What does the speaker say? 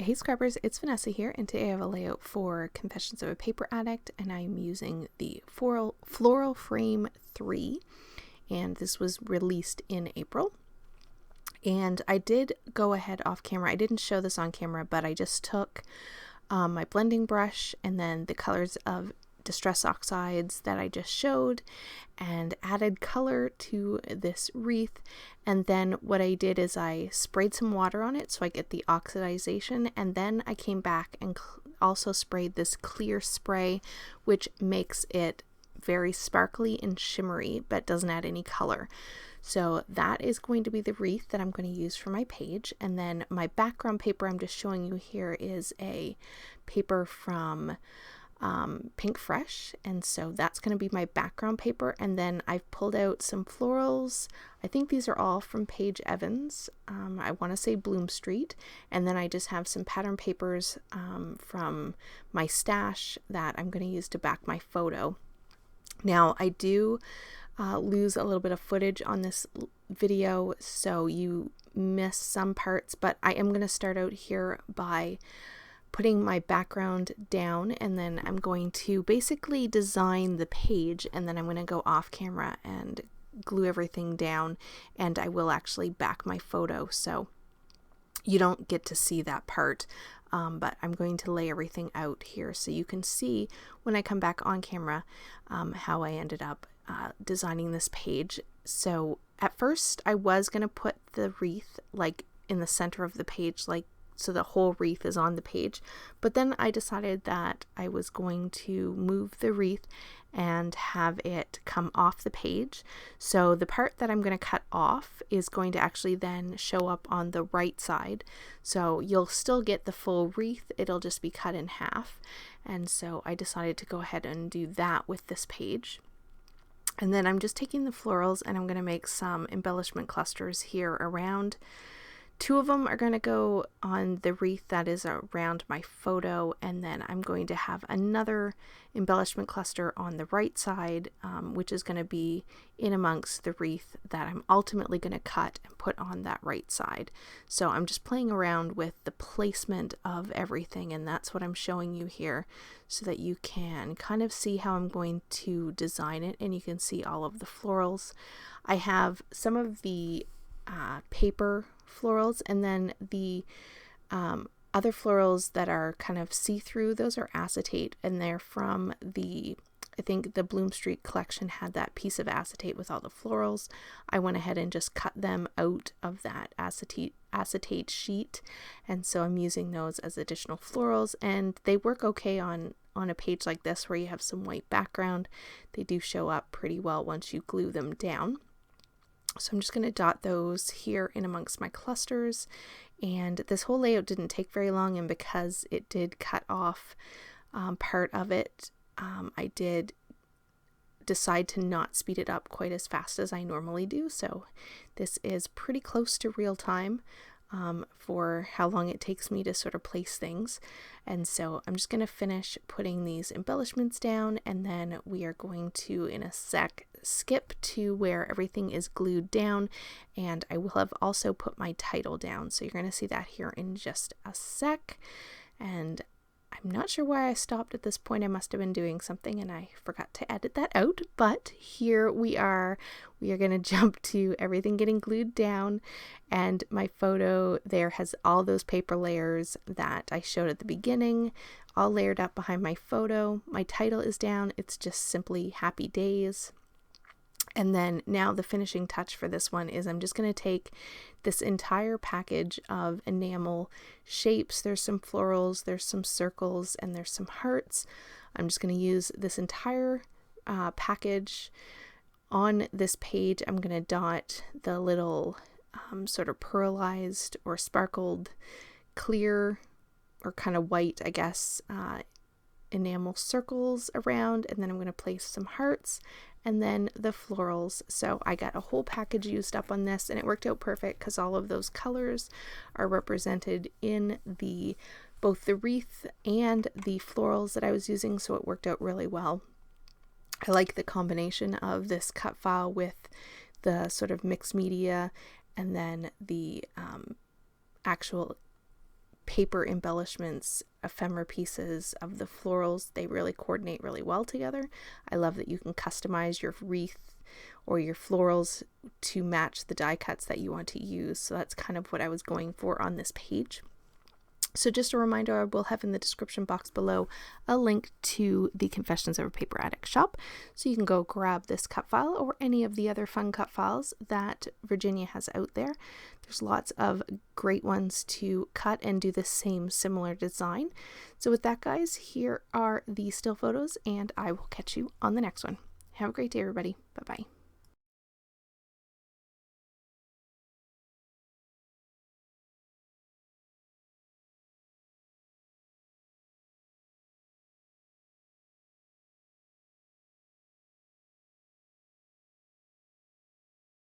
Hey Scrappers, it's Vanessa here, and today I have a layout for Confessions of a Paper Addict, and I'm using the Floral Frame 3, and this was released in April. And I did go ahead off camera. I didn't show this on camera, but I just took my blending brush and then the colors of Distress Oxides that I just showed and added color to this wreath. And then what I did is I sprayed some water on it so I get the oxidization, and then I came back and also sprayed this clear spray, which makes it very sparkly and shimmery but doesn't add any color. So that is going to be the wreath that I'm going to use for my page. And then my background paper I'm just showing you here is a paper from Pink Fresh, and so that's going to be my background paper. And then I've pulled out some florals. I think these are all from Paige Evans. I want to say Bloom Street. And then I just have some pattern papers from my stash that I'm going to use to back my photo. Now I do lose a little bit of footage on this video, so you miss some parts, but I am going to start out here by putting my background down, and then I'm going to basically design the page, and then I'm going to go off camera and glue everything down, and I will actually back my photo, so you don't get to see that part, but I'm going to lay everything out here so you can see when I come back on camera how I ended up designing this page. So at first I was going to put the wreath like in the center of the page, like so the whole wreath is on the page, but then I decided that I was going to move the wreath and have it come off the page. So the part that I'm going to cut off is going to actually then show up on the right side. So you'll still get the full wreath, it'll just be cut in half. And so I decided to go ahead and do that with this page. And then I'm just taking the florals and I'm going to make some embellishment clusters here around. Two of them are going to go on the wreath that is around my photo, and then I'm going to have another embellishment cluster on the right side, which is going to be in amongst the wreath that I'm ultimately going to cut and put on that right side. So I'm just playing around with the placement of everything, and that's what I'm showing you here so that you can kind of see how I'm going to design it, and you can see all of the florals. I have some of the paper florals, and then the other florals that are kind of see-through, those are acetate, and they're from the, I think the Bloom Street collection had that piece of acetate with all the florals. I went ahead and just cut them out of that acetate sheet, and so I'm using those as additional florals, and they work okay on a page like this where you have some white background. They do show up pretty well once you glue them down. So I'm just going to dot those here in amongst my clusters, and this whole layout didn't take very long, and because it did cut off part of it, I did decide to not speed it up quite as fast as I normally do, so this is pretty close to real time for how long it takes me to sort of place things. And so I'm just going to finish putting these embellishments down, and then we are going to in a sec skip to where everything is glued down, and I will have also put my title down, so you're going to see that here in just a sec. And I'm not sure why I stopped at this point. I must have been doing something and I forgot to edit that out, but here we are going to jump to everything getting glued down, and my photo there has all those paper layers that I showed at the beginning all layered up behind my photo. My title is down, it's just simply Happy Days. And then now the finishing touch for this one is I'm just going to take this entire package of enamel shapes. There's some florals, there's some circles, and there's some hearts. I'm just going to use this entire package on this page. I'm going to dot the little sort of pearlized or sparkled clear or kind of white, I guess, enamel circles around, and then I'm going to place some hearts and then the florals. So I got a whole package used up on this, and it worked out perfect because all of those colors are represented in both the wreath and the florals that I was using, so it worked out really well. I like the combination of this cut file with the sort of mixed media and then the actual paper embellishments, ephemera pieces of the florals, they really coordinate really well together. I love that you can customize your wreath or your florals to match the die cuts that you want to use. So that's kind of what I was going for on this page. So just a reminder, I will have in the description box below a link to the Confessions of a Paper Addict shop, so you can go grab this cut file or any of the other fun cut files that Virginia has out there. There's lots of great ones to cut and do the same similar design. So with that, guys, here are the still photos, and I will catch you on the next one. Have a great day, everybody. Bye-bye.